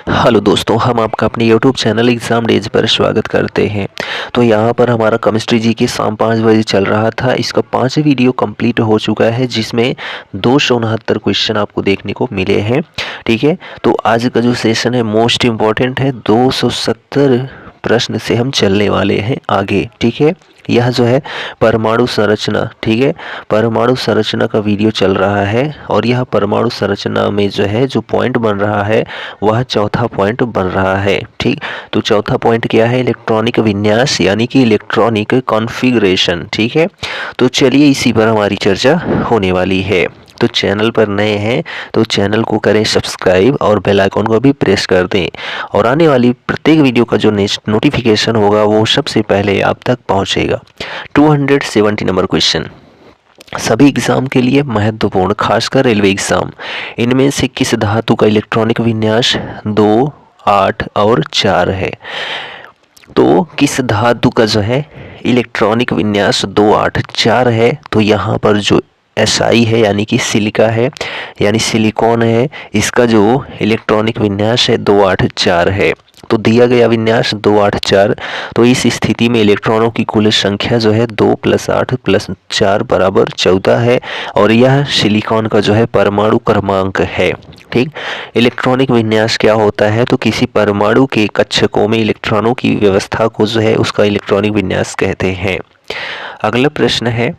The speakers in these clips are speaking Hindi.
हेलो दोस्तों, हम आपका अपने यूट्यूब चैनल एग्ज़ाम डेज पर स्वागत करते हैं। तो यहाँ पर हमारा केमिस्ट्री जी के शाम 5 बजे चल रहा था। इसका 5 वीडियो कंप्लीट हो चुका है, जिसमें 269 क्वेश्चन आपको देखने को मिले हैं। ठीक है, तो आज का जो सेशन है मोस्ट इम्पॉर्टेंट है। 270 प्रश्न से हम चलने वाले हैं आगे। ठीक है, यह जो है परमाणु संरचना, ठीक है, परमाणु संरचना का वीडियो चल रहा है। और यह परमाणु संरचना में जो है जो पॉइंट बन रहा है वह चौथा पॉइंट बन रहा है। ठीक, तो चौथा पॉइंट क्या है? इलेक्ट्रॉनिक विन्यास, यानी कि इलेक्ट्रॉनिक कॉन्फ़िगरेशन। ठीक है, तो चलिए इसी पर हमारी चर्चा होने वाली है। तो चैनल पर नए हैं तो चैनल को करें सब्सक्राइब और बेल आइकन को भी प्रेस कर दें, और आने वाली प्रत्येक वीडियो का जो नेक्स्ट नोटिफिकेशन होगा वो सबसे पहले आप तक पहुंचेगा। 270 नंबर क्वेश्चन सभी एग्जाम के लिए महत्वपूर्ण, खासकर रेलवे एग्जाम। इनमें से किस धातु का इलेक्ट्रॉनिक विन्यास 2, 8 और 4 है? तो किस धातु का जो है इलेक्ट्रॉनिक विन्यास 2, 8, 4 है? तो यहाँ पर जो SI है यानी कि सिलिका है, यानी सिलिकॉन है, इसका जो इलेक्ट्रॉनिक विन्यास है 2, 8, 4 है। तो दिया गया विन्यास 2, 8, 4। तो इस स्थिति में इलेक्ट्रॉनों की कुल संख्या जो है 2 + 8 + 4 = 14 है, और यह सिलिकॉन का जो है परमाणु क्रमांक है। ठीक, इलेक्ट्रॉनिक विन्यास क्या होता है? तो किसी परमाणु के कक्षकों में इलेक्ट्रॉनों की व्यवस्था को जो है उसका इलेक्ट्रॉनिक विन्यास कहते हैं। अगला प्रश्न है,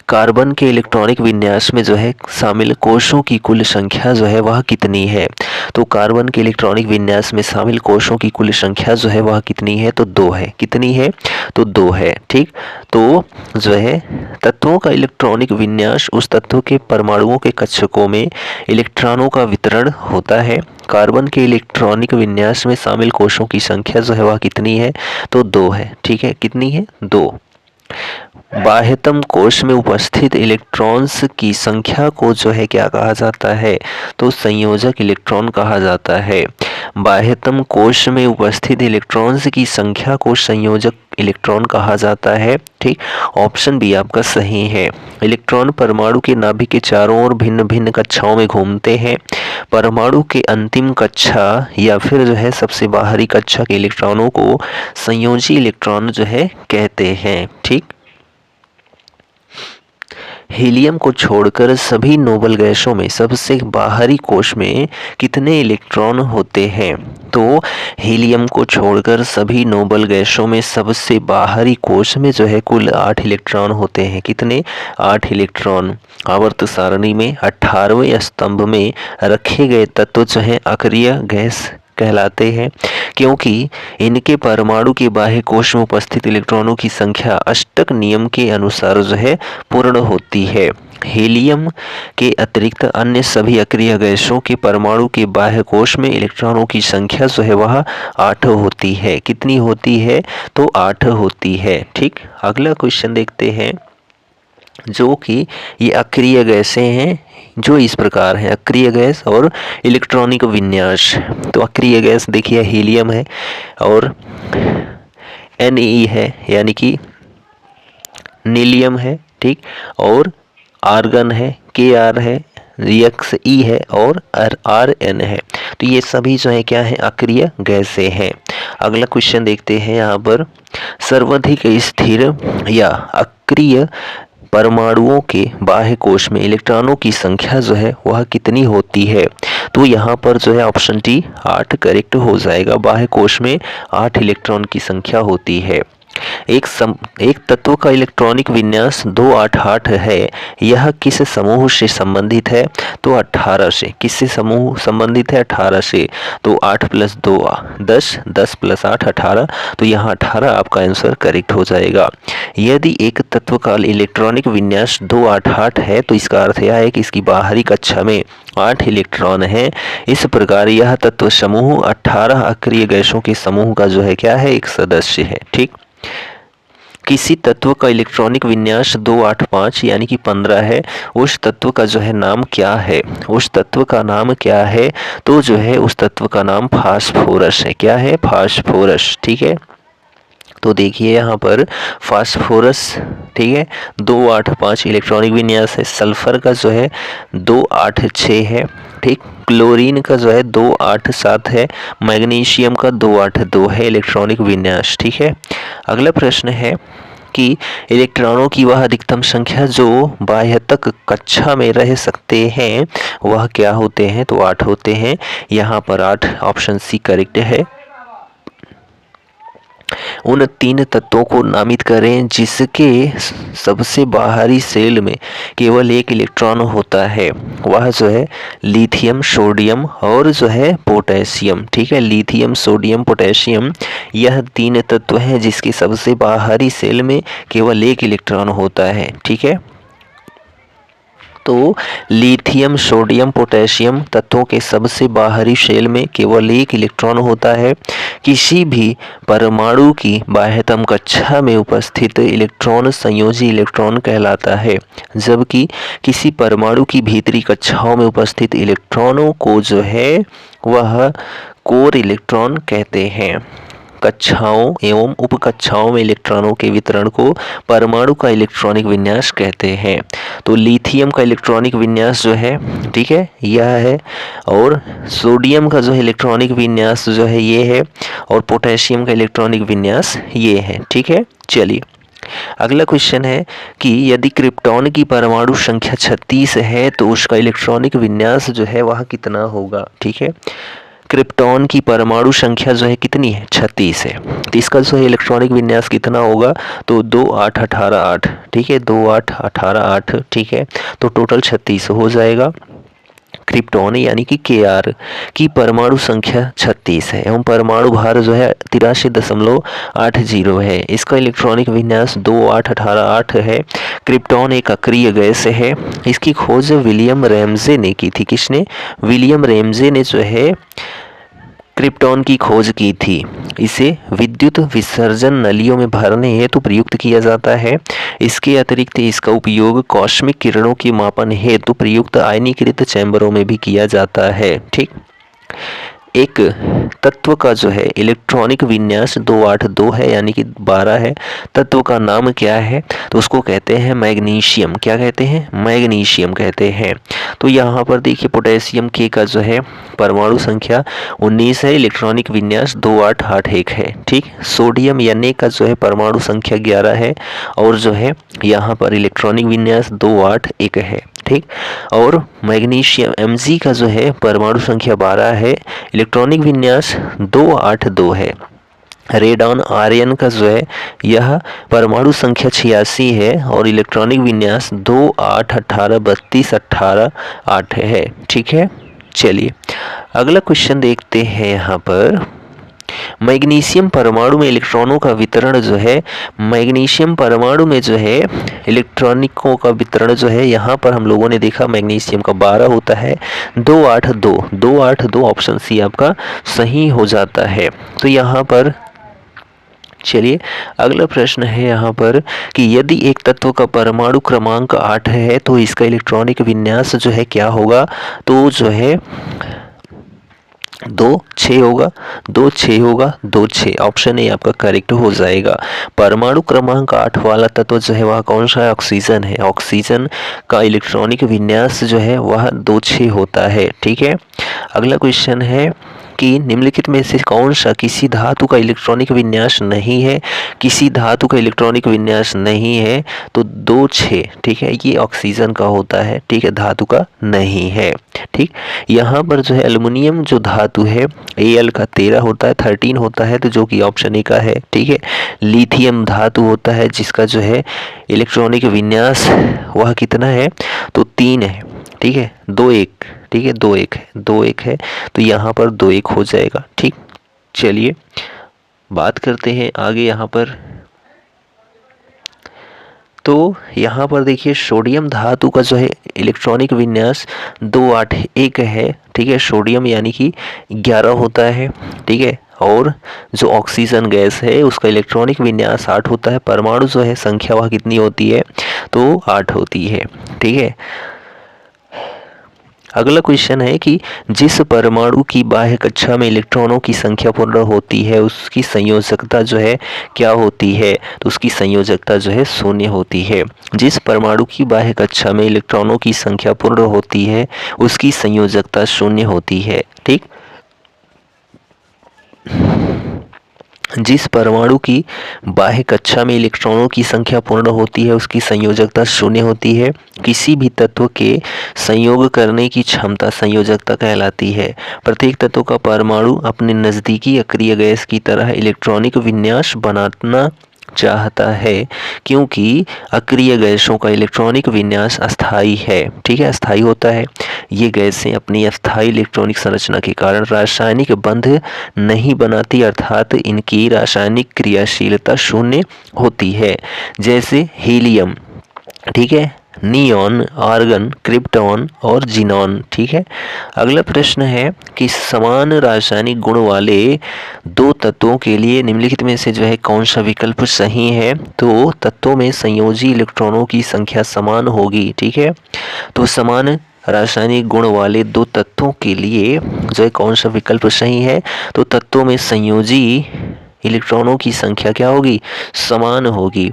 कार्बन के इलेक्ट्रॉनिक विन्यास में जो है शामिल कोषों की कुल संख्या जो है वह कितनी है? तो कार्बन के इलेक्ट्रॉनिक विन्यास में शामिल कोषों की कुल संख्या जो है वह कितनी है? तो 2 है। कितनी है? तो 2 है। ठीक, तो जो है तत्वों का इलेक्ट्रॉनिक विन्यास उस तत्व के परमाणुओं के कक्षकों में इलेक्ट्रॉनों का वितरण होता है। कार्बन के इलेक्ट्रॉनिक विन्यास में शामिल कोषों की संख्या जो है वह कितनी है? तो 2 है। ठीक है, कितनी है? 2। बाह्यतम कोश में उपस्थित इलेक्ट्रॉन्स की संख्या को जो है क्या कहा जाता है? तो संयोजक इलेक्ट्रॉन कहा जाता है। बाह्यतम कोश में उपस्थित इलेक्ट्रॉन्स की संख्या को संयोजक इलेक्ट्रॉन कहा जाता है। ठीक, ऑप्शन बी आपका सही है। इलेक्ट्रॉन परमाणु के नाभिक के चारों ओर भिन्न भिन्न कक्षाओं में घूमते हैं। परमाणु के अंतिम कक्षा या फिर जो है सबसे बाहरी कक्षा के इलेक्ट्रॉनों को संयोजी इलेक्ट्रॉन जो है कहते हैं। ठीक, हीलियम को छोड़कर सभी नोबल गैसों में सबसे बाहरी कोश में कितने इलेक्ट्रॉन होते हैं? तो हीलियम को छोड़कर सभी नोबल गैसों में सबसे बाहरी कोश में जो है कुल 8 इलेक्ट्रॉन होते हैं। कितने? 8 इलेक्ट्रॉन। आवर्त सारणी में 18वें स्तंभ में रखे गए तत्व जो है अक्रिय गैस कहलाते हैं, क्योंकि इनके परमाणु के बाह्य कोश में उपस्थित इलेक्ट्रॉनों की संख्या अष्टक नियम के अनुसार जो है पूर्ण होती है। हीलियम के अतिरिक्त अन्य सभी अक्रिय गैसों के परमाणु के बाह्य कोश में इलेक्ट्रॉनों की संख्या जो है वह 8 होती है। कितनी होती है? तो 8 होती है। ठीक, अगला क्वेश्चन देखते हैं, जो कि ये अक्रिय गैसें हैं जो इस प्रकार है। अक्रिय गैस और इलेक्ट्रॉनिक विन्यास। तो अक्रिय गैस देखिए हीलियम है, और Ne है यानी कि नीलियम है। ठीक, और आर्गन है, Kr है, Xe है, और Rn है। तो ये सभी जो है क्या है? अक्रिय गैसें हैं। अगला क्वेश्चन देखते हैं यहाँ पर, सर्वाधिक स्थिर या अक्रिय परमाणुओं के बाह्य कोश में इलेक्ट्रॉनों की संख्या जो है वह कितनी होती है? तो यहाँ पर जो है ऑप्शन डी 8 करेक्ट हो जाएगा। बाह्य कोश में 8 इलेक्ट्रॉन की संख्या होती है। एक तत्व का इलेक्ट्रॉनिक विन्यास 2, 8, 8 है। यह किस समूह से संबंधित है? तो 18 से। किससे समूह संबंधित है? 18 से। तो 8 + 2 10, 10 + 8 18। तो यहाँ 18 आपका आंसर करेक्ट हो जाएगा। यदि एक तत्व का इलेक्ट्रॉनिक विन्यास 2, 8, 8 है तो इसका अर्थ यह है कि इसकी बाहरी कक्षा में 8 इलेक्ट्रॉन हैं। इस प्रकार यह तत्व समूह 18 अक्रिय गैसों के समूह का जो है क्या है? एक सदस्य है। ठीक, किसी तत्व का इलेक्ट्रॉनिक विन्यास 2, 8, 5 यानी कि 15 है। उस तत्व का जो है नाम क्या है? उस तत्व का नाम क्या है? तो जो है उस तत्व का नाम फास्फोरस है। क्या है? फास्फोरस। ठीक है, तो देखिए यहाँ पर फास्फोरस, ठीक है, 285 इलेक्ट्रॉनिक विन्यास है। सल्फर का जो है 286 है, ठीक। क्लोरीन का जो है 287 है। मैग्नीशियम का 282 है इलेक्ट्रॉनिक विन्यास, ठीक है। अगला प्रश्न है कि इलेक्ट्रॉनों की वह अधिकतम संख्या जो बाह्यतक कक्षा में रह सकते हैं वह क्या होते हैं? तो 8 होते हैं। यहाँ पर 8, ऑप्शन सी करेक्ट है। उन 3 तत्वों को नामित करें जिसके सबसे बाहरी शेल में केवल एक इलेक्ट्रॉन होता है। वह जो है लिथियम, सोडियम और जो है पोटेशियम, ठीक है। लिथियम, सोडियम, पोटेशियम, यह 3 तत्व हैं जिसके सबसे बाहरी शेल में केवल एक इलेक्ट्रॉन होता है, ठीक है। तो लिथियम, सोडियम, पोटेशियम तत्वों के सबसे बाहरी शेल में केवल एक इलेक्ट्रॉन होता है। किसी भी परमाणु की बाह्यतम कक्षा में उपस्थित इलेक्ट्रॉन संयोजी इलेक्ट्रॉन कहलाता है, जबकि किसी परमाणु की भीतरी कक्षाओं में उपस्थित इलेक्ट्रॉनों को जो है वह कोर इलेक्ट्रॉन कहते हैं। कक्षाओं एवं उपकक्षाओं में इलेक्ट्रॉनों के वितरण को परमाणु का इलेक्ट्रॉनिक विन्यास कहते हैं। तो लिथियम का इलेक्ट्रॉनिक विन्यास जो है, ठीक है, यह है। और सोडियम का जो है इलेक्ट्रॉनिक विन्यास जो है ये है। और पोटेशियम का इलेक्ट्रॉनिक विन्यास ये है, ठीक है। चलिए अगला क्वेश्चन है कि यदि क्रिप्टॉन की परमाणु संख्या 36 है तो उसका इलेक्ट्रॉनिक विन्यास जो है वह कितना होगा, ठीक है। क्रिप्टॉन की परमाणु संख्या जो है कितनी है? 36 है। तो इसका जो है इलेक्ट्रॉनिक विन्यास कितना होगा? तो 2 8 18 8, ठीक है, 2 8 18 8, ठीक है। तो टोटल 36 हो जाएगा। क्रिप्टॉन यानी कि Kr की परमाणु संख्या 36 है एवं परमाणु भार जो है 83.80 है। इसका इलेक्ट्रॉनिक विन्यास 2 8 18 8 है। क्रिप्टॉन एक अक्रिय गैस है। इसकी खोज विलियम रैमजे ने की थी। किसने? विलियम रैमजे ने जो है क्रिप्टॉन की खोज की थी। इसे विद्युत विसर्जन नलियों में भरने हेतु प्रयुक्त किया जाता है। इसके अतिरिक्त इसका उपयोग कॉस्मिक किरणों की मापन हेतु प्रयुक्त आयनीकृत चैम्बरों में भी किया जाता है, ठीक। एक तत्व का जो है इलेक्ट्रॉनिक विन्यास 282 है यानी कि 12 है। तत्व का नाम क्या है? तो उसको कहते हैं मैग्नीशियम। क्या कहते हैं? मैग्नीशियम कहते हैं। तो यहाँ पर देखिए पोटेशियम के का जो है परमाणु संख्या 19 है, इलेक्ट्रॉनिक विन्यास 2881 है, ठीक। सोडियम Na का जो है परमाणु संख्या 11 है और जो है यहाँ पर इलेक्ट्रॉनिक विन्यास 281 है, ठीक। और मैग्नीशियम Mg का जो है परमाणु संख्या 12 है, इलेक्ट्रॉनिक विन्यास 282 है। रेडॉन आर्यन का जो है यह परमाणु संख्या 86 है और इलेक्ट्रॉनिक विन्यास 2 8 18 32 18 8 है, ठीक है। चलिए अगला क्वेश्चन देखते हैं। यहाँ पर मैग्नीशियम परमाणु में इलेक्ट्रॉनों का वितरण जो है, मैग्नीशियम परमाणु में जो है इलेक्ट्रॉनिकों का वितरण जो है यहाँ पर हम लोगों ने देखा मैग्नीशियम का 12 होता है। 282 ऑप्शन सी आपका सही हो जाता है। तो यहाँ पर चलिए अगला प्रश्न है यहाँ पर कि यदि एक तत्व का परमाणु क्रमांक 8 है तो इसका इलेक्ट्रॉनिक विन्यास जो है क्या होगा? तो जो है 2 6 होगा, 2 6 होगा, 2 6, ऑप्शन ए आपका करेक्ट हो जाएगा। परमाणु क्रमांक 8 वाला तत्व जो है वह कौन सा है? ऑक्सीजन है। ऑक्सीजन का इलेक्ट्रॉनिक विन्यास जो है वह 2 6 होता है, ठीक है। अगला क्वेश्चन है कि निम्नलिखित में से कौन सा किसी धातु का इलेक्ट्रॉनिक विन्यास नहीं है? किसी धातु का इलेक्ट्रॉनिक विन्यास नहीं है तो 2 6, ठीक है, ये ऑक्सीजन का होता है, ठीक है, धातु का नहीं है, ठीक। यहाँ पर जो है एल्युमिनियम जो धातु है Al का 13 होता है, 13 होता है, तो जो कि ऑप्शन ए का है, ठीक है। लिथियम धातु होता है जिसका जो है इलेक्ट्रॉनिक विन्यास वह कितना है? तो 3 है, ठीक है, 2 1, ठीक है, 2 1 है, 2 1 है, तो यहाँ पर 2 1 हो जाएगा, ठीक। चलिए बात करते हैं आगे। यहाँ पर तो यहाँ पर देखिए सोडियम धातु का जो है इलेक्ट्रॉनिक विन्यास 281 है, ठीक है। सोडियम यानी कि 11 होता है, ठीक है। और जो ऑक्सीजन गैस है उसका इलेक्ट्रॉनिक विन्यास 8 होता है। परमाणु जो है संख्या वह कितनी होती है? तो 8 होती है, ठीक है। अगला क्वेश्चन है कि जिस परमाणु की बाह्य कक्षा में इलेक्ट्रॉनों की संख्या पूर्ण होती है उसकी संयोजकता जो है क्या होती है? तो उसकी संयोजकता जो है शून्य होती है। जिस परमाणु की बाह्य कक्षा में इलेक्ट्रॉनों की संख्या पूर्ण होती है उसकी संयोजकता शून्य होती है। ठीक, जिस परमाणु की बाह्य कक्षा में इलेक्ट्रॉनों की संख्या पूर्ण होती है उसकी संयोजकता शून्य होती है। किसी भी तत्व के संयोग करने की क्षमता संयोजकता कहलाती है। प्रत्येक तत्व का परमाणु अपने नज़दीकी अक्रिय गैस की तरह इलेक्ट्रॉनिक विन्यास बनाना चाहता है क्योंकि अक्रिय गैसों का इलेक्ट्रॉनिक विन्यास अस्थायी है। ठीक है, अस्थायी होता है। ये गैसें अपनी अस्थायी इलेक्ट्रॉनिक संरचना के कारण रासायनिक बंध नहीं बनाती, अर्थात इनकी रासायनिक क्रियाशीलता शून्य होती है। जैसे हीलियम, ठीक है, नियॉन, आर्गन, क्रिप्टॉन और जीनॉन। ठीक है, अगला प्रश्न है कि समान रासायनिक गुण वाले दो तत्वों के लिए निम्नलिखित में से जो है कौन सा विकल्प सही है? तो तत्वों में संयोजी इलेक्ट्रॉनों की संख्या समान होगी। ठीक है, तो समान रासायनिक गुण वाले दो तत्वों के लिए जो है कौन सा विकल्प सही है? तो तत्वों में संयोजी इलेक्ट्रॉनों की संख्या क्या होगी? समान होगी।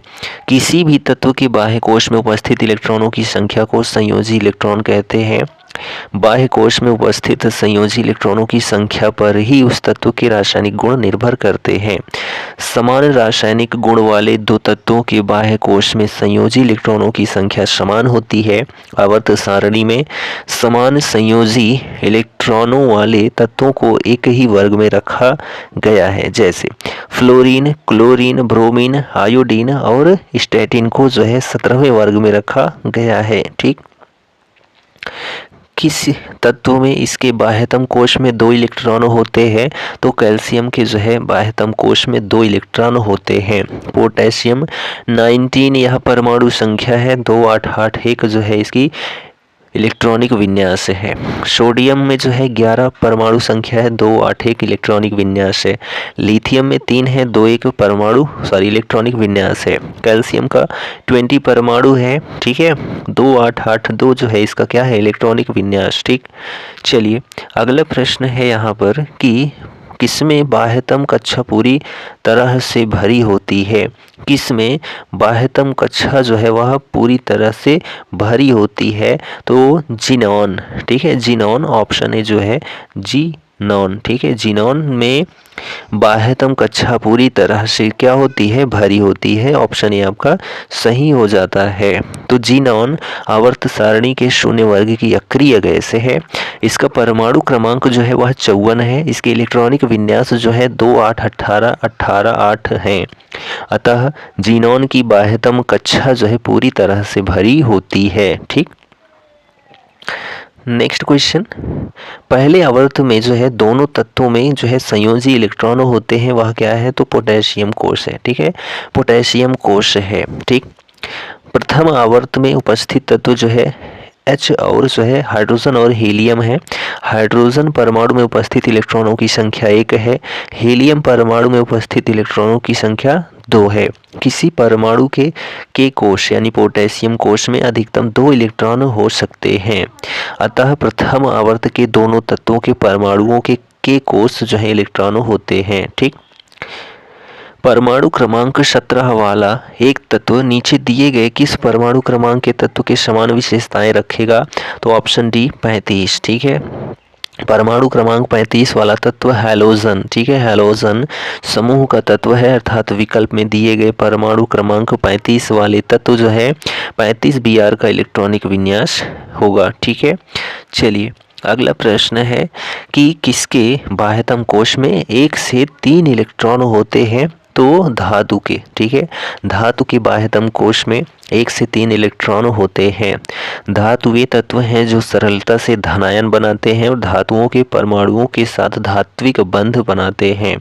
किसी भी तत्व के बाह्य कोश में उपस्थित इलेक्ट्रॉनों की संख्या को संयोजी इलेक्ट्रॉन कहते हैं। बाह्य कोश में उपस्थित संयोजी इलेक्ट्रॉनों की संख्या पर ही उस तत्व के रासायनिक गुण निर्भर करते हैं। समान रासायनिक गुण वाले दो तत्वों के बाह्य कोश में संयोजी इलेक्ट्रॉनों की संख्या समान होती है। आवर्त सारणी में समान संयोजी इलेक्ट्रॉनों वाले तत्वों को एक ही वर्ग में रखा गया है। जैसे फ्लोरीन, क्लोरीन, ब्रोमीन, आयोडीन और स्टैटिन को जो है 17वें वर्ग में रखा गया है। ठीक, किस तत्व में इसके बाह्यतम कोश में 2 इलेक्ट्रॉन होते हैं? तो कैल्शियम के जो है बाह्यतम कोश में 2 इलेक्ट्रॉन होते हैं। पोटेशियम 19 यह परमाणु संख्या है। 2881 जो है इसकी इलेक्ट्रॉनिक विन्यास है। सोडियम में जो है 11 परमाणु संख्या है। 281 इलेक्ट्रॉनिक विन्यास है। लिथियम में 3 है। 21 परमाणु इलेक्ट्रॉनिक विन्यास है। कैल्शियम का 20 परमाणु है। ठीक है, 2882 जो है इसका क्या है? इलेक्ट्रॉनिक विन्यास। ठीक, चलिए अगला प्रश्न है यहाँ पर कि किसमें बाह्यतम कक्षा पूरी तरह से भरी होती है? किसमें बाह्यतम कक्षा जो है वह पूरी तरह से भरी होती है? तो जीनॉन। ठीक है, जीनॉन ऑप्शन है जो है जीनॉन। ठीक है, जीनॉन में बाह्यतम कक्षा पूरी तरह से क्या होती है? भरी होती है। ऑप्शन ए आपका सही हो जाता है। तो जीनॉन आवर्त सारणी के शून्य वर्ग की अक्रिय गैस है। इसका परमाणु क्रमांक जो है वह 54 है। इसके इलेक्ट्रॉनिक विन्यास जो है 2 8 18 18 8 है। अतः जीनॉन की बाह्यतम कक्षा जो है पूरी तरह से भरी होती है। ठीक, नेक्स्ट क्वेश्चन, पहले आवर्त में जो है दोनों तत्वों में जो है संयोजी इलेक्ट्रॉन होते हैं वह क्या है? तो पोटेशियम कोश है। ठीक है, पोटेशियम कोश है। ठीक, प्रथम आवर्त में उपस्थित तत्व जो है H और जो है हाइड्रोजन और हीलियम है। हाइड्रोजन परमाणु में उपस्थित इलेक्ट्रॉनों की संख्या 1 है। हीलियम परमाणु में उपस्थित इलेक्ट्रॉनों की संख्या 2 है। किसी परमाणु के कोश यानी पोटेशियम कोश में अधिकतम 2 इलेक्ट्रॉन हो सकते हैं। अतः प्रथम आवर्त के दोनों तत्वों के परमाणुओं के कोश जो है इलेक्ट्रॉन होते हैं। ठीक, परमाणु क्रमांक 17 वाला एक तत्व नीचे दिए गए किस परमाणु क्रमांक के तत्व के समान विशेषताएं रखेगा? तो ऑप्शन डी 35। ठीक है, परमाणु क्रमांक 35 वाला तत्व हैलोजन। ठीक है, हैलोजन समूह का तत्व है, अर्थात विकल्प में दिए गए परमाणु क्रमांक 35 वाले तत्व जो है 35 Br का इलेक्ट्रॉनिक विन्यास होगा। ठीक है, चलिए अगला प्रश्न है कि किसके बाह्यतम कोश में 1 से 3 इलेक्ट्रॉन होते हैं? तो धातु के। ठीक है, धातु के बाह्यतम कोश में 1 से 3 इलेक्ट्रॉन होते हैं। धातु वे तत्व हैं जो सरलता से धनायन बनाते हैं और धातुओं के परमाणुओं के साथ धात्विक बंध बनाते हैं।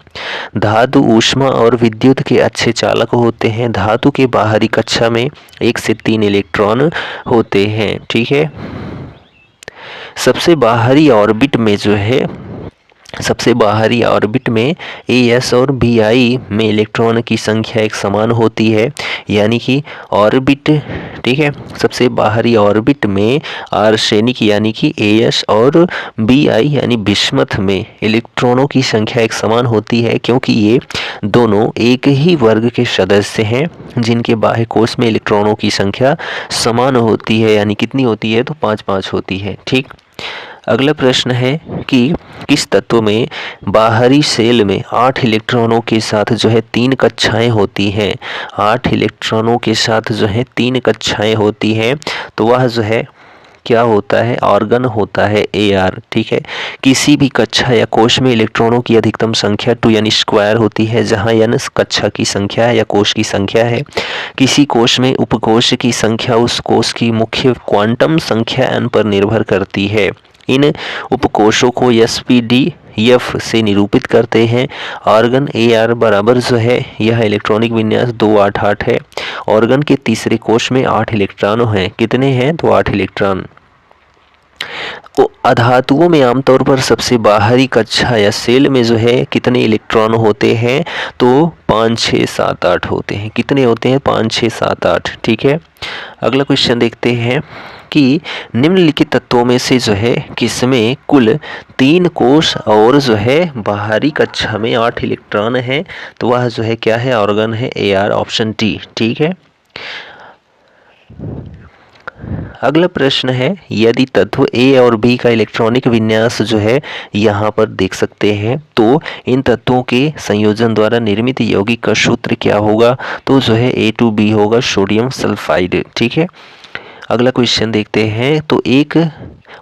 धातु ऊष्मा और विद्युत के अच्छे चालक होते हैं। धातु के बाहरी कक्षा में 1 से 3 इलेक्ट्रॉन होते हैं। ठीक है, सबसे बाहरी ऑर्बिट में जो है सबसे बाहरी ऑर्बिट में एस और बीआई में इलेक्ट्रॉन की संख्या एक समान होती है, यानी कि ऑर्बिट, ठीक है, सबसे बाहरी ऑर्बिट में आर्सेनिक यानी कि एस और बीआई यानी बिस्मथ में इलेक्ट्रॉनों की संख्या एक समान होती है, क्योंकि ये दोनों एक ही वर्ग के सदस्य हैं जिनके बाह्य कोश में इलेक्ट्रॉनों की संख्या समान होती है, यानी कितनी होती है, तो 5-5 होती है। ठीक। अगला प्रश्न है कि किस तत्व में बाहरी शेल में 8 इलेक्ट्रॉनों के साथ जो है 3 कक्षाएं होती हैं। 8 इलेक्ट्रॉनों के साथ जो है 3 कक्षाएं होती हैं, तो वह जो है क्या होता है, ऑर्गन होता है Ar। ठीक है। किसी भी कक्षा या कोश में इलेक्ट्रॉनों की अधिकतम संख्या 2n स्क्वायर होती है, जहां n कक्षा की संख्या है या कोश की संख्या है। किसी कोश में उपकोश की संख्या उस कोश की मुख्य क्वांटम संख्या n पर निर्भर करती है। इन उपकोशों को SPDF से निरूपित करते हैं। ऑर्गन Ar बराबर जो है यह इलेक्ट्रॉनिक विन्यास 288 है। ऑर्गन के तीसरे कोश में 8 इलेक्ट्रॉन हैं। कितने हैं, तो 8 इलेक्ट्रॉन। अधातुओं में आमतौर पर सबसे बाहरी कक्षा या सेल में जो है कितने इलेक्ट्रॉन होते हैं, तो 5, 6, 7, 8 होते हैं। कितने होते हैं, 5, 6, 7, 8। ठीक है। अगला क्वेश्चन देखते हैं कि निम्नलिखित तत्वों में से जो है किसमें कुल 3 कोश और जो है बाहरी कक्षा में 8 इलेक्ट्रॉन हैं, तो वह जो है क्या है, ऑर्गन है Ar, ऑप्शन डी। ठीक है। अगला प्रश्न है, यदि तत्व A और B का इलेक्ट्रॉनिक विन्यास जो है यहाँ पर देख सकते हैं, तो इन तत्वों के संयोजन द्वारा निर्मित यौगिक का सूत्र क्या होगा, तो जो है A2B होगा, सोडियम सल्फाइड। ठीक है। अगला क्वेश्चन देखते हैं, तो एक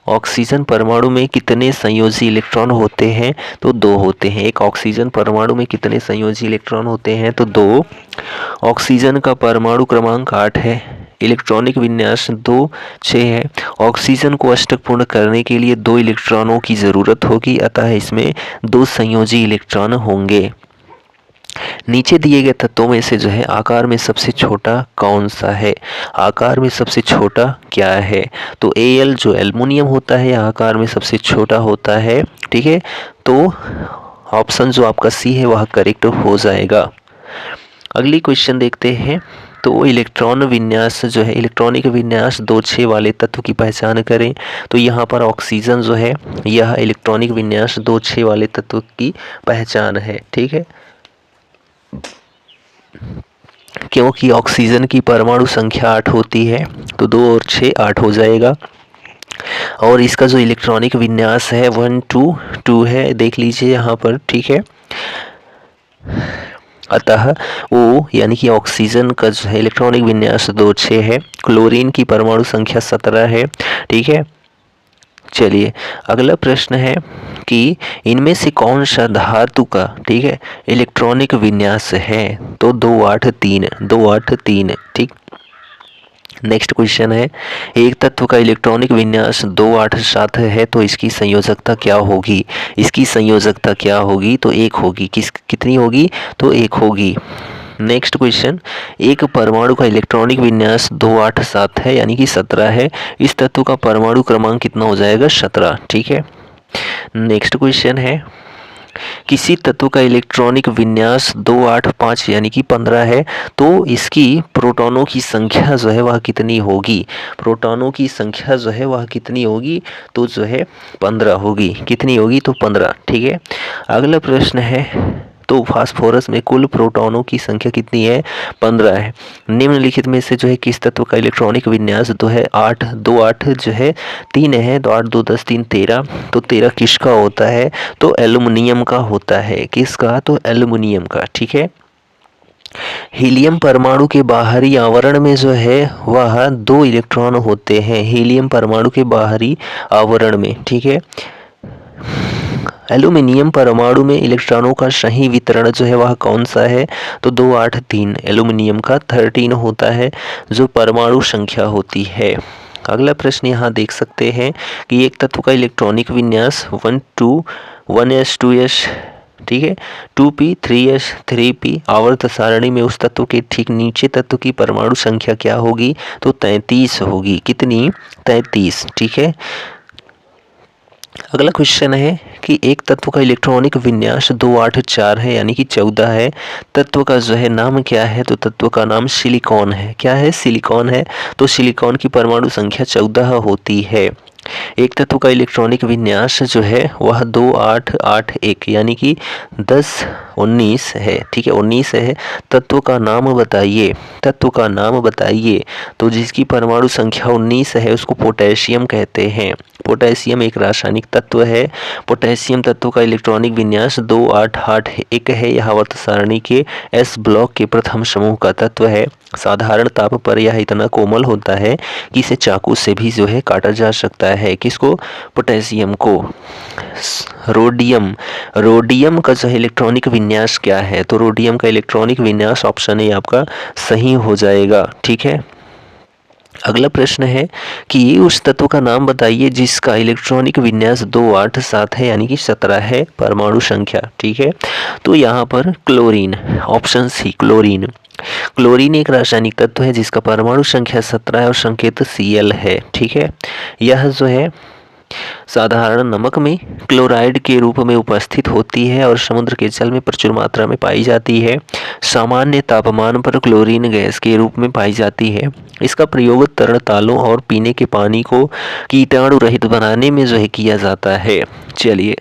ऑक्सीजन परमाणु में कितने संयोजी इलेक्ट्रॉन होते हैं, तो 2 होते हैं। एक ऑक्सीजन परमाणु में कितने संयोजी इलेक्ट्रॉन होते हैं, तो 2। ऑक्सीजन का परमाणु क्रमांक 8 है। इलेक्ट्रॉनिक विन्यास 2, 6 है। ऑक्सीजन को अष्टक पूर्ण करने के लिए 2 इलेक्ट्रॉनों की ज़रूरत होगी, अतः इसमें 2 संयोजी इलेक्ट्रॉन होंगे। नीचे दिए गए तत्वों में से जो है आकार में सबसे छोटा कौन सा है, आकार में सबसे छोटा क्या है, तो Al जो एल्युमिनियम होता है आकार में सबसे छोटा होता है। ठीक है। तो ऑप्शन जो आपका सी है वह करेक्ट हो जाएगा। अगली क्वेश्चन देखते हैं, तो इलेक्ट्रॉन विन्यास जो है इलेक्ट्रॉनिक विन्यास 2-6 वाले तत्व की पहचान करें, तो यहाँ पर ऑक्सीजन जो है यह इलेक्ट्रॉनिक विन्यास 2-6 वाले तत्व की पहचान है। ठीक है। क्योंकि ऑक्सीजन की परमाणु संख्या 8 होती है, तो 2 और 6 8 हो जाएगा। और इसका जो इलेक्ट्रॉनिक विन्यास है 1-2-2 है, देख लीजिए यहाँ पर। ठीक है। अतः वो यानी कि ऑक्सीजन का जो है इलेक्ट्रॉनिक विन्यास 2-6 है। क्लोरीन की परमाणु संख्या 17 है। ठीक है। चलिए अगला प्रश्न है कि इनमें से कौन सा धातु का, ठीक है, इलेक्ट्रॉनिक विन्यास है, तो 2-8-3। ठीक। नेक्स्ट क्वेश्चन है, एक तत्व का इलेक्ट्रॉनिक विन्यास 2-8-7 है, तो इसकी संयोजकता क्या होगी, इसकी संयोजकता क्या होगी, तो 1 होगी। कितनी होगी, तो 1 होगी। नेक्स्ट क्वेश्चन, एक परमाणु का इलेक्ट्रॉनिक विन्यास 2-8-7 है, यानी कि 17 है। इस तत्व का परमाणु क्रमांक कितना हो जाएगा, 17। ठीक है। नेक्स्ट क्वेश्चन है, किसी तत्व का इलेक्ट्रॉनिक विन्यास 2-8-5 यानी कि 15 है, तो इसकी प्रोटॉनों की संख्या जो है वह कितनी होगी, प्रोटॉनों की संख्या जो है वह कितनी होगी, तो जो है 15 होगी। कितनी होगी, तो 15। ठीक है। अगला प्रश्न है, तो फास्फोरस में कुल प्रोटॉनों की संख्या कितनी है, 15 है। निम्नलिखित में से जो है किस तत्व का इलेक्ट्रॉनिक विन्यास 2-8 जो है 3 है, तो 8 2 10 3 13, तो 13 किसका होता है, तो एल्युमिनियम का होता है। किसका, तो एल्युमिनियम का। ठीक है। हीलियम परमाणु के बाहरी आवरण में जो है वह 2 इलेक्ट्रॉन होते हैं, हीलियम परमाणु के बाहरी आवरण में। ठीक है। एल्युमिनियम परमाणु में इलेक्ट्रॉनों का सही वितरण जो है वह कौन सा है, तो 2-8-3 एल्युमिनियम का 13 होता है जो परमाणु संख्या होती है। अगला प्रश्न यहाँ देख सकते हैं कि एक तत्व का इलेक्ट्रॉनिक विन्यास 1s 2s, ठीक है, 2p 3s 3p आवर्त सारणी में उस तत्व के ठीक नीचे तत्व की परमाणु संख्या क्या होगी, तो 33 होगी। कितनी, 33। ठीक है। अगला क्वेश्चन है कि एक तत्व का इलेक्ट्रॉनिक विन्यास 2 8 4 है यानी कि 14 है। तत्व का जो है नाम क्या है? तो तत्व का नाम सिलिकॉन है। क्या है? सिलिकॉन है। तो सिलिकॉन की परमाणु संख्या 14 होती है। एक तत्व का इलेक्ट्रॉनिक विन्यास जो है वह 2 8 8 1 यानी कि 10 19 है। ठीक है, 19 है। तत्व का नाम बताइए। तत्व का नाम बताइए। तो जिसकी परमाणु संख्या 19 है उसको पोटेशियम कहते हैं। पोटेशियम एक रासायनिक तत्व है। पोटेशियम तत्व का इलेक्ट्रॉनिक विन्यास 2 8 8 1 है। यह आवर्त सारणी के एस ब्लॉक के प्रथम समूह का तत्व है। साधारण ताप पर यह इतना कोमल होता है कि इसे चाकू से भी जो है काटा जा सकता है। किसको? पोटेशियम को। रोडियम। रोडियम का जो है इलेक्ट्रॉनिक विन्यास क्या है? तो रोडियम का इलेक्ट्रॉनिक विन्यास ऑप्शन ए आपका सही हो जाएगा। ठीक है। अगला प्रश्न है कि उस तत्व का नाम बताइए जिसका इलेक्ट्रॉनिक विन्यास 2 8 7 है यानी कि 17 है परमाणु संख्या। ठीक है, तो यहाँ पर chlorine, option C chlorine. Chlorine एक रासायनिक तत्व है जिसका परमाणु संख्या 17 है और संकेत Cl है। ठीक है, यह जो है साधारण नमक में क्लोराइड के रूप में उपस्थित होती है और समुद्र के जल में प्रचुर मात्रा में पाई जाती है। सामान्य तापमान पर क्लोरीन गैस के रूप में पाई जाती है। इसका प्रयोग तरल तालों और पीने के पानी को कीटाणु रहित बनाने में जो है किया जाता है। चलिए,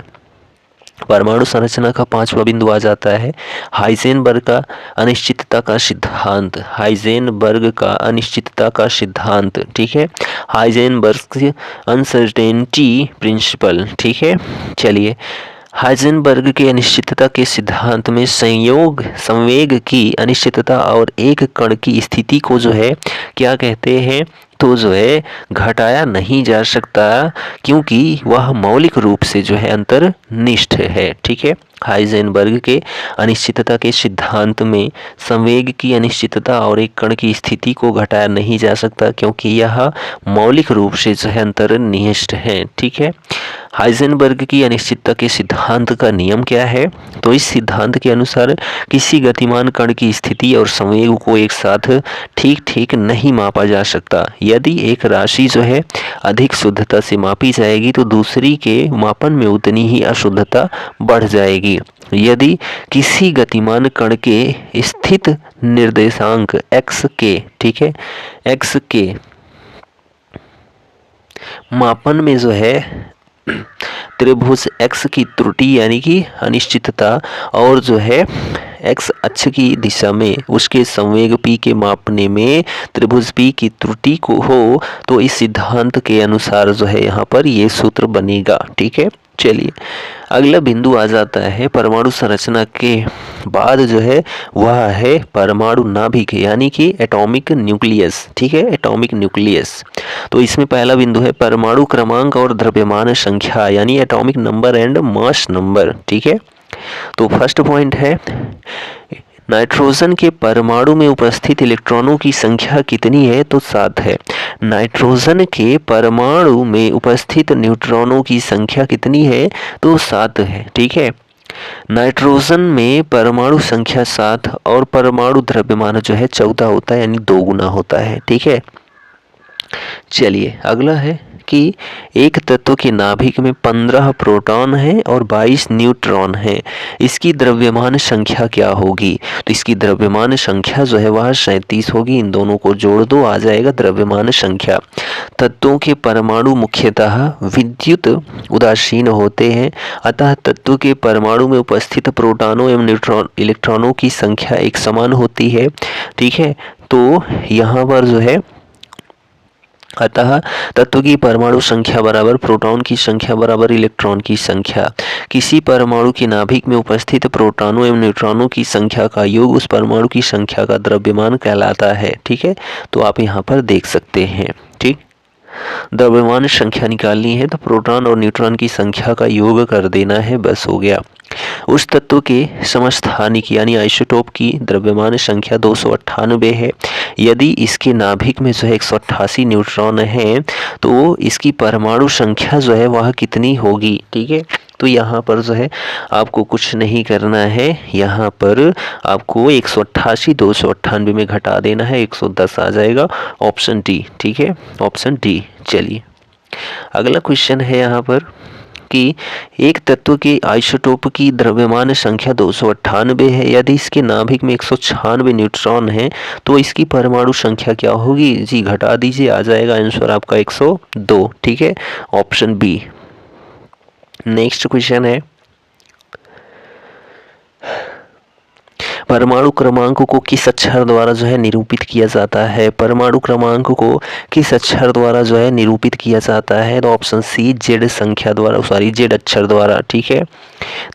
परमाणु संरचना का 5वां बिंदु आ जाता है हाइजेनबर्ग का अनिश्चितता का सिद्धांत। हाइजेनबर्ग का अनिश्चितता का सिद्धांत। ठीक है, हाइजेनबर्ग अनसर्टेनिटी प्रिंसिपल। ठीक है, चलिए, हाइजेनबर्ग के अनिश्चितता के सिद्धांत में संवेग की अनिश्चितता और एक कण की स्थिति को जो है क्या कहते हैं? तो जो है घटाया नहीं जा सकता क्योंकि वह मौलिक रूप से जो है अंतर्निष्ठ है। ठीक है, हाइजेनबर्ग के अनिश्चितता के सिद्धांत में संवेग की अनिश्चितता और एक कण की स्थिति को घटाया नहीं जा सकता क्योंकि यह मौलिक रूप से जो है अंतर्निहित है। ठीक है, हाइजेनबर्ग की अनिश्चितता के सिद्धांत का नियम क्या है? तो इस सिद्धांत के अनुसार किसी गतिमान कण की स्थिति और संवेग को एक साथ ठीक ठीक नहीं मापा जा सकता। यदि एक राशि जो है अधिक शुद्धता से मापी जाएगी तो दूसरी के मापन में उतनी ही अशुद्धता बढ़ जाएगी। यदि किसी गतिमान कण के स्थित निर्देशांक x के, ठीक है, x के मापन में जो है त्रिभुज x की त्रुटि यानी कि अनिश्चितता और जो है x अक्ष की दिशा में उसके संवेग p के मापने में त्रिभुज p की त्रुटि को हो तो इस सिद्धांत के अनुसार जो है यहाँ पर ये सूत्र बनेगा। ठीक है, चलिए, अगला बिंदु आ जाता है परमाणु संरचना के बाद जो है वह है परमाणु नाभिक यानी कि एटॉमिक न्यूक्लियस। ठीक है, एटॉमिक न्यूक्लियस। तो इसमें पहला बिंदु है परमाणु क्रमांक और द्रव्यमान संख्या यानी atomic number and mass number. ठीक है, तो फर्स्ट पॉइंट है नाइट्रोजन के परमाणु में उपस्थित इलेक्ट्रॉनों की संख्या कितनी है? तो 7 है। नाइट्रोजन के परमाणु में उपस्थित न्यूट्रॉनों की संख्या कितनी है? तो 7 है। ठीक है, नाइट्रोजन में परमाणु संख्या 7 और परमाणु द्रव्यमान जो है 14 होता है यानी 2 गुना होता है। ठीक है, चलिए, अगला है कि एक तत्व के नाभिक में 15 प्रोटॉन है और 22 न्यूट्रॉन है। इसकी द्रव्यमान संख्या क्या होगी? तो इसकी द्रव्यमान संख्या जो है वह 37 होगी। इन दोनों को जोड़ दो, आ जाएगा द्रव्यमान संख्या। तत्वों के परमाणु मुख्यतः विद्युत उदासीन होते हैं, अतः तत्व के परमाणु में उपस्थित प्रोटॉनों एवं इलेक्ट्रॉनों की संख्या एक समान होती है। ठीक है, तो यहाँ पर जो है अतः तत्व की परमाणु संख्या बराबर प्रोटॉन की संख्या बराबर इलेक्ट्रॉन की संख्या। किसी परमाणु के नाभिक में उपस्थित प्रोटॉनों एवं न्यूट्रॉनों की संख्या का योग उस परमाणु की संख्या का द्रव्यमान कहलाता है। ठीक है, तो आप यहाँ पर देख सकते हैं। ठीक, द्रव्यमान संख्या निकालनी है तो प्रोटॉन और न्यूट्रॉन की संख्या का योग कर देना है, बस हो गया। उस तत्व के समस्थानिक यानी आइसोटोप की द्रव्यमान संख्या 298 है। यदि इसके नाभिक में जो है 188 न्यूट्रॉन है तो इसकी परमाणु संख्या जो है वह कितनी होगी? ठीक है, तो यहाँ पर जो है आपको कुछ नहीं करना है, यहाँ पर आपको 188 298 में घटा देना है, 110 आ जाएगा। Option D. ठीक है, ऑप्शन डी। चलिए, अगला क्वेश्चन है यहाँ पर कि एक तत्व के आइसोटोप की द्रव्यमान संख्या 298 है, यदि इसके नाभिक में 196 न्यूट्रॉन है तो इसकी परमाणु संख्या क्या होगी? जी घटा दीजिए, आ जाएगा आंसर आपका 102। ठीक है, ऑप्शन बी। नेक्स्ट क्वेश्चन है, परमाणु क्रमांक को किस अक्षर द्वारा जो है निरूपित किया जाता है? परमाणु क्रमांक को किस अक्षर द्वारा जो है निरूपित किया जाता है? तो ऑप्शन सी जेड संख्या द्वारा, सॉरी जेड अक्षर द्वारा। ठीक है,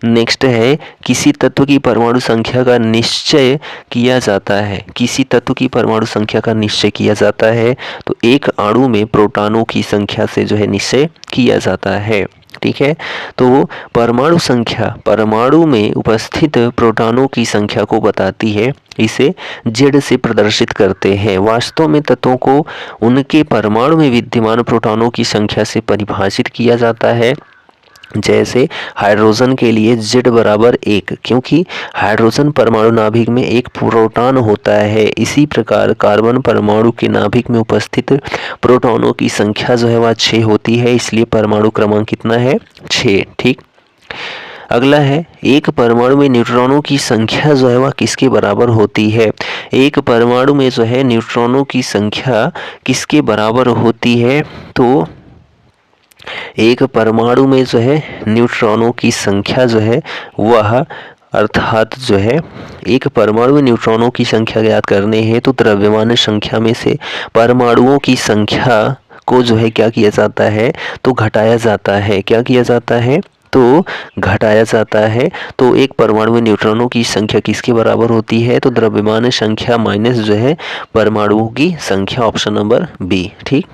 नेक्स्ट है, किसी तत्व की परमाणु संख्या का निश्चय किया जाता है? किसी तत्व की परमाणु संख्या का निश्चय किया जाता है तो एक अणु में प्रोटॉनों की संख्या से जो है निश्चय किया जाता है। ठीक है, तो परमाणु संख्या परमाणु में उपस्थित प्रोटॉनों की संख्या को बताती है, इसे जेड से प्रदर्शित करते हैं। वास्तव में तत्वों को उनके परमाणु में विद्यमान प्रोटॉनों की संख्या से परिभाषित किया जाता है। जैसे हाइड्रोजन के लिए Z बराबर 1, क्योंकि हाइड्रोजन परमाणु नाभिक में एक प्रोटॉन होता है। इसी प्रकार कार्बन परमाणु के नाभिक में उपस्थित प्रोटॉनों की संख्या जो है वह 6 होती है, इसलिए परमाणु क्रमांक कितना है? 6। ठीक, अगला है, एक परमाणु में न्यूट्रॉनों की संख्या जो है वह किसके बराबर होती है? एक परमाणु में जो है न्यूट्रॉनों की संख्या किसके बराबर होती है? तो एक परमाणु में जो है न्यूट्रॉनों की संख्या जो है वह, अर्थात जो है एक परमाणु में न्यूट्रॉनों की संख्या ज्ञात करने हैं तो द्रव्यमान संख्या में से परमाणुओं की संख्या को जो है क्या किया जाता है? तो घटाया जाता है। क्या किया जाता है? तो घटाया जाता है। तो एक परमाणु में न्यूट्रॉनों की संख्या किसके बराबर होती है? तो द्रव्यमान संख्या माइनस जो है परमाणुओं की संख्या, ऑप्शन नंबर बी। ठीक,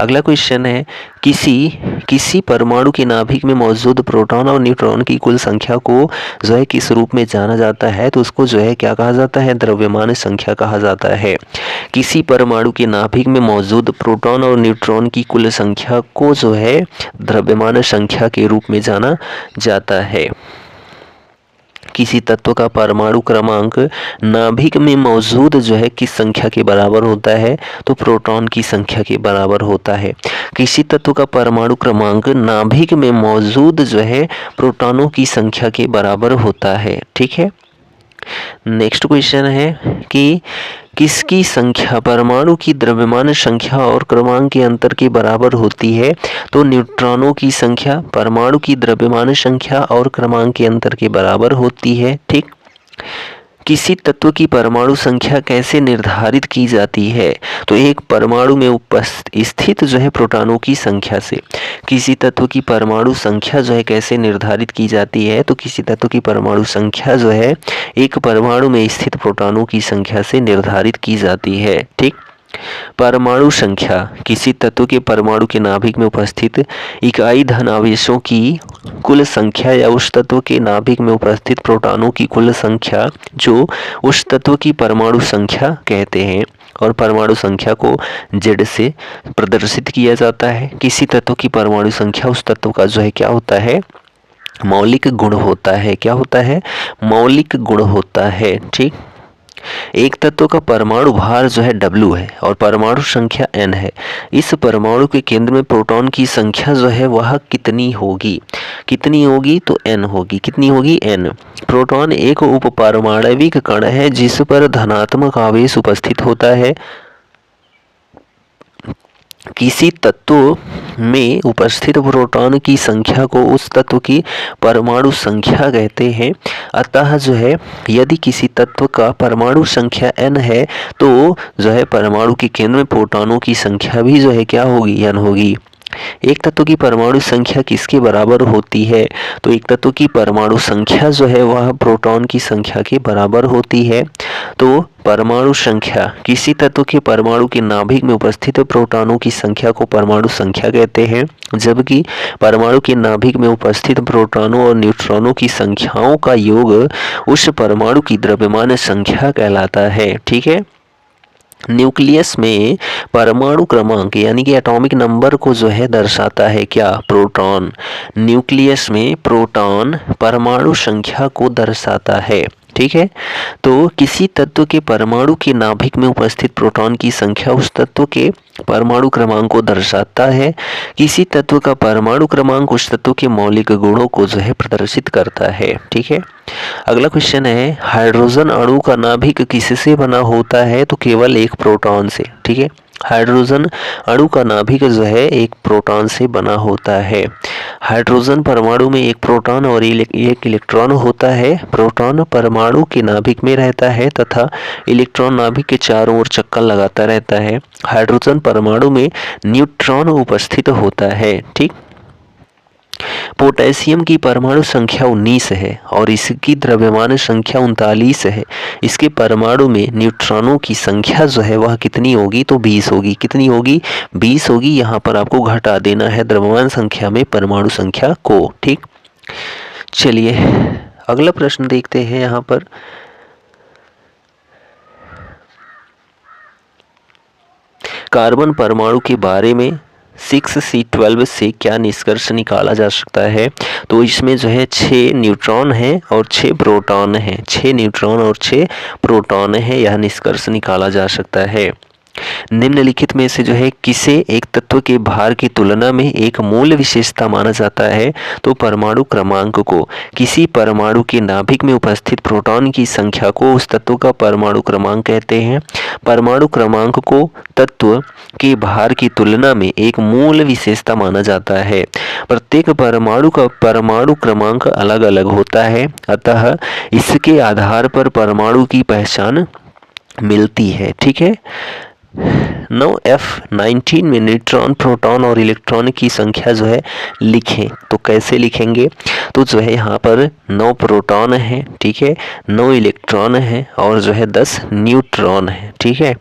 अगला क्वेश्चन है, किसी परमाणु के नाभिक में मौजूद प्रोटॉन और न्यूट्रॉन की कुल संख्या को जो है किस रूप में जाना जाता है? तो उसको जो है क्या कहा जाता है? द्रव्यमान संख्या कहा जाता है। किसी परमाणु के नाभिक में मौजूद प्रोटॉन और न्यूट्रॉन की कुल संख्या को जो है द्रव्यमान संख्या के रूप में जाना जाता है। किसी तत्व का परमाणु क्रमांक नाभिक में मौजूद जो है किस संख्या के बराबर होता है? तो प्रोटॉन की संख्या के बराबर होता है। किसी तत्व का परमाणु क्रमांक नाभिक में मौजूद जो है प्रोटॉनों की संख्या के बराबर होता है। ठीक है, नेक्स्ट क्वेश्चन है कि किसकी संख्या परमाणु की द्रव्यमान संख्या और क्रमांक के अंतर के बराबर होती है? तो न्यूट्रॉनों की संख्या परमाणु की द्रव्यमान संख्या और क्रमांक के अंतर के बराबर होती है। ठीक, किसी तत्व की परमाणु संख्या कैसे निर्धारित की जाती है? तो एक परमाणु में उपस्थित जो है प्रोटॉनों की संख्या से। किसी तत्व की परमाणु संख्या जो है कैसे निर्धारित की जाती है? तो किसी तत्व की परमाणु संख्या जो है एक परमाणु में स्थित प्रोटॉनों की संख्या से निर्धारित की जाती है। ठीक, परमाणु संख्या किसी तत्व के परमाणु के नाभिक में उपस्थित इकाई धन आवेशों की कुल संख्या या उस तत्व के नाभिक में उपस्थित प्रोटॉनों की कुल संख्या जो उस तत्व की परमाणु संख्या कहते हैं, और परमाणु संख्या को Z से प्रदर्शित किया जाता है। किसी तत्व की परमाणु संख्या उस तत्व का जो है क्या होता है? मौलिक गुण होता है। क्या होता है? मौलिक गुण होता है। ठीक, एक तत्व का परमाणु भार जो है W है और परमाणु संख्या N है। इस परमाणु के केंद्र में प्रोटॉन की संख्या जो है वह कितनी होगी? कितनी होगी? तो N होगी। कितनी होगी? N। प्रोटॉन एक उपपरमाणविक कण है जिस पर धनात्मक आवेश उपस्थित होता है। किसी तत्व में उपस्थित प्रोटॉन की संख्या को उस तत्व की परमाणु संख्या कहते हैं। अतः जो है यदि किसी तत्व का परमाणु संख्या n है तो जो है परमाणु के केंद्र में प्रोटॉनों की संख्या भी जो है क्या होगी? n होगी। एक तत्व की परमाणु संख्या किसके बराबर होती है? तो एक तत्व की परमाणु संख्या जो है वह प्रोटॉन की संख्या के बराबर होती है। तो परमाणु संख्या किसी तत्व के परमाणु के नाभिक में उपस्थित प्रोटॉनों की संख्या को परमाणु संख्या कहते हैं, जबकि परमाणु के नाभिक में उपस्थित प्रोटॉनों और न्यूट्रॉनों की संख्याओं का योग उस परमाणु की द्रव्यमान संख्या कहलाता है। ठीक है, न्यूक्लियस में परमाणु क्रमांक यानी कि एटॉमिक नंबर को जो है दर्शाता है क्या? प्रोटॉन। न्यूक्लियस में प्रोटॉन परमाणु संख्या को दर्शाता है। ठीक है। तो किसी तत्व के परमाणु के नाभिक में उपस्थित प्रोटॉन की संख्या उस तत्व के परमाणु क्रमांक को दर्शाता है। किसी तत्व का परमाणु क्रमांक उस तत्व के मौलिक गुणों को जो है प्रदर्शित करता है। ठीक है। अगला क्वेश्चन है, हाइड्रोजन अणु का नाभिक किससे बना होता है? तो केवल एक प्रोटॉन से। ठीक है। हाइड्रोजन अणु का नाभिक जो है एक प्रोटॉन से बना होता है। हाइड्रोजन परमाणु में एक प्रोटॉन और एक इलेक्ट्रॉन होता है। प्रोटॉन परमाणु के नाभिक में रहता है तथा इलेक्ट्रॉन नाभिक के चारों ओर चक्कर लगाता रहता है। हाइड्रोजन परमाणु में न्यूट्रॉन उपस्थित होता है। ठीक। पोटेशियम की परमाणु संख्या 19 है और इसकी द्रव्यमान संख्या 39 है। इसके परमाणु में न्यूट्रॉनों की संख्या जो है वह कितनी होगी? तो 20 होगी। कितनी होगी? 20 होगी। यहाँ पर आपको घटा देना है द्रव्यमान संख्या में परमाणु संख्या को। ठीक। चलिए अगला प्रश्न देखते हैं। यहाँ पर कार्बन परमाणु के बारे में 6C12 से क्या निष्कर्ष निकाला जा सकता है? तो इसमें जो है 6 न्यूट्रॉन हैं और 6 प्रोटॉन हैं। 6 न्यूट्रॉन और 6 प्रोटॉन हैं, यह निष्कर्ष निकाला जा सकता है। निम्नलिखित में से जो है किसे एक तत्व के भार की तुलना में एक मूल विशेषता माना जाता है? तो परमाणु क्रमांक को। किसी परमाणु के नाभिक में उपस्थित प्रोटॉन की संख्या को उस तत्व का परमाणु क्रमांक कहते हैं। परमाणु क्रमांक को तत्व के भार की तुलना में एक मूल विशेषता माना जाता है। प्रत्येक परमाणु का परमाणु क्रमांक अलग अलग होता है, अतः इसके आधार पर परमाणु की पहचान मिलती है। ठीक है। 9F19 में न्यूट्रॉन, प्रोटॉन और इलेक्ट्रॉन की संख्या जो है लिखें। तो कैसे लिखेंगे? तो जो है यहाँ पर 9 प्रोटॉन है। ठीक है। 9 इलेक्ट्रॉन है और जो है 10 न्यूट्रॉन है। ठीक है।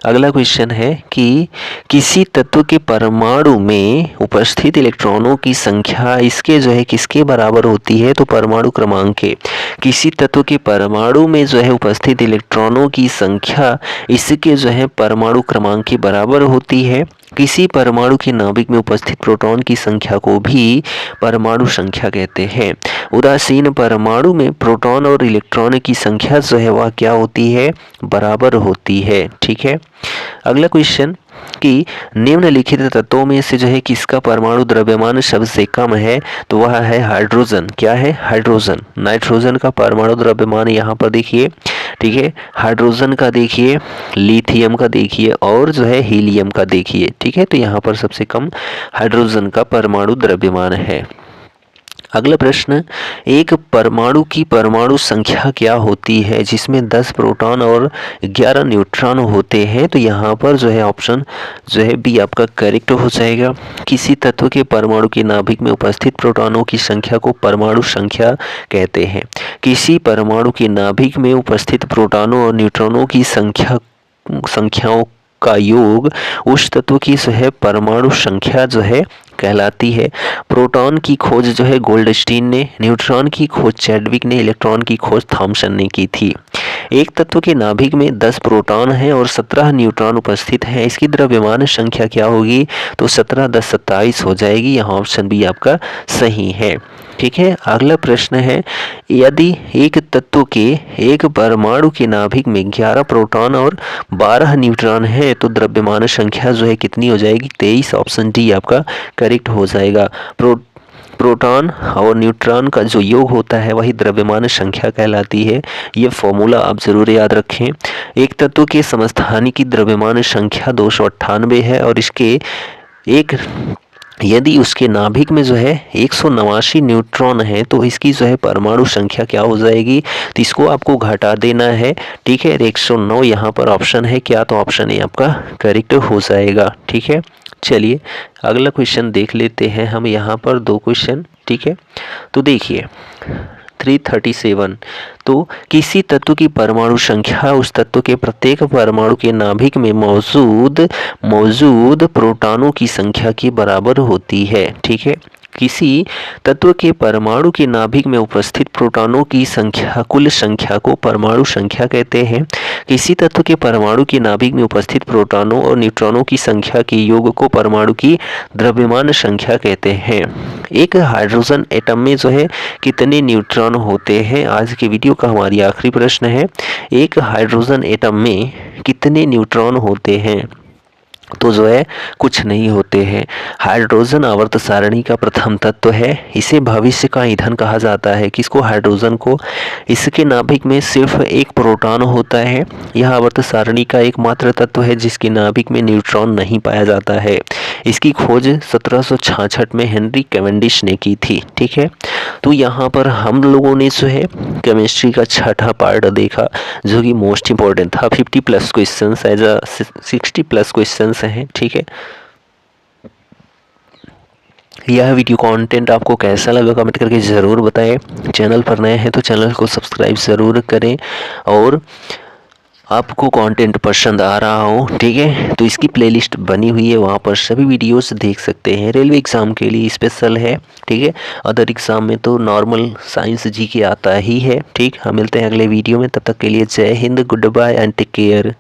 अगला क्वेश्चन है कि किसी तत्व के परमाणु में उपस्थित इलेक्ट्रॉनों की संख्या इसके जो है किसके बराबर होती है? तो परमाणु क्रमांक के। किसी तत्व के परमाणु में जो है उपस्थित इलेक्ट्रॉनों की संख्या इसके जो है परमाणु क्रमांक के बराबर होती है। किसी परमाणु के नाभिक में उपस्थित प्रोटॉन की संख्या को भी परमाणु संख्या कहते हैं। उदासीन परमाणु में प्रोटॉन और इलेक्ट्रॉन की संख्या जो है वह क्या होती है? बराबर होती है। ठीक है। अगला क्वेश्चन कि निम्नलिखित तत्वों में से जो है किसका परमाणु द्रव्यमान सबसे कम है? तो वह है हाइड्रोजन। क्या है? हाइड्रोजन। नाइट्रोजन का परमाणु द्रव्यमान यहाँ पर देखिए। ठीक है। हाइड्रोजन का देखिए, लिथियम का देखिए और जो है हीलियम का देखिए। ठीक है। तो यहाँ पर सबसे कम हाइड्रोजन का परमाणु द्रव्यमान है। अगला प्रश्न, एक परमाणु की परमाणु संख्या क्या होती है जिसमें 10 प्रोटॉन और 11 न्यूट्रॉन होते हैं? तो यहाँ पर जो है ऑप्शन जो है बी आपका करेक्ट हो जाएगा। किसी तत्व के परमाणु के नाभिक में उपस्थित प्रोटॉनों की संख्या को परमाणु संख्या कहते हैं। किसी परमाणु के नाभिक में उपस्थित प्रोटॉनों और न्यूट्रॉनों की संख्याओं का योग उस तत्व की जो है परमाणु संख्या जो है कहलाती है। प्रोटॉन की खोज जो है गोल्डस्टीन ने, न्यूट्रॉन की खोज चैडविक ने, इलेक्ट्रॉन की खोज थॉमसन ने की थी। एक तत्व के नाभिक में 10 प्रोटॉन हैं और 17 न्यूट्रॉन उपस्थित हैं। इसकी द्रव्यमान संख्या क्या होगी? तो 17 10 27 हो जाएगी। यहाँ ऑप्शन बी आपका सही है। ठीक है। अगला प्रश्न है, यदि एक तत्व के एक परमाणु के नाभिक में 11 प्रोटॉन और 12 न्यूट्रॉन है तो द्रव्यमान संख्या जो है कितनी हो जाएगी? 23। ऑप्शन डी आपका करेक्ट हो जाएगा। प्रोटॉन और न्यूट्रॉन का जो योग होता है वही द्रव्यमान संख्या कहलाती है। ये फॉर्मूला आप जरूर याद रखें। एक तत्व के समस्थानिक की द्रव्यमान संख्या 298 है और इसके यदि उसके नाभिक में जो है 189 न्यूट्रॉन है तो इसकी जो है परमाणु संख्या क्या हो जाएगी? तो इसको आपको घटा देना है। ठीक है। 109 यहाँ पर ऑप्शन है क्या? तो ऑप्शन ए आपका करेक्ट हो जाएगा। ठीक है। चलिए अगला क्वेश्चन देख लेते हैं हम। यहाँ पर 2 क्वेश्चन। ठीक है। तो देखिए 337, तो किसी तत्व की परमाणु संख्या उस तत्व के प्रत्येक परमाणु के नाभिक में मौजूद प्रोटॉनों की संख्या के बराबर होती है। ठीक है। किसी तत्व के परमाणु के नाभिक में उपस्थित प्रोटॉनों की संख्या, कुल संख्या को परमाणु संख्या कहते हैं। किसी तत्व के परमाणु के नाभिक में उपस्थित प्रोटॉनों और न्यूट्रॉनों की संख्या के योग को परमाणु की द्रव्यमान संख्या कहते हैं। एक हाइड्रोजन एटम में जो है कितने न्यूट्रॉन होते हैं? आज के वीडियो का हमारी आखिरी प्रश्न है, एक हाइड्रोजन एटम में कितने न्यूट्रॉन होते हैं? तो जो है कुछ नहीं होते हैं। हाइड्रोजन आवर्त सारणी का प्रथम तत्व है। इसे भविष्य का ईंधन कहा जाता है। किसको? हाइड्रोजन को। इसके नाभिक में सिर्फ एक प्रोटॉन होता है। यह आवर्त सारणी का एकमात्र तत्व है जिसके नाभिक में न्यूट्रॉन नहीं पाया जाता है। इसकी खोज 1766 में हेनरी कैवेंडिश ने की थी। ठीक है, तो यहाँ पर हम लोगों ने जो है केमिस्ट्री का छठा पार्ट देखा जो कि मोस्ट इम्पोर्टेंट था। 50+ क्वेश्चन एज अ 60+ क्वेश्चन हैं। ठीक है, यह वीडियो कंटेंट आपको कैसा लगा कमेंट करके ज़रूर बताएं। चैनल पर नए हैं तो चैनल को सब्सक्राइब ज़रूर करें और आपको कंटेंट पसंद आ रहा हो, ठीक है, तो इसकी प्लेलिस्ट बनी हुई है, वहाँ पर सभी वीडियोस देख सकते हैं। रेलवे एग्ज़ाम के लिए स्पेशल है, ठीक है। अदर एग्ज़ाम में तो नॉर्मल साइंस जी के आता ही है। ठीक, हम मिलते हैं अगले वीडियो में, तब तक के लिए Jai Hind, goodbye and take care.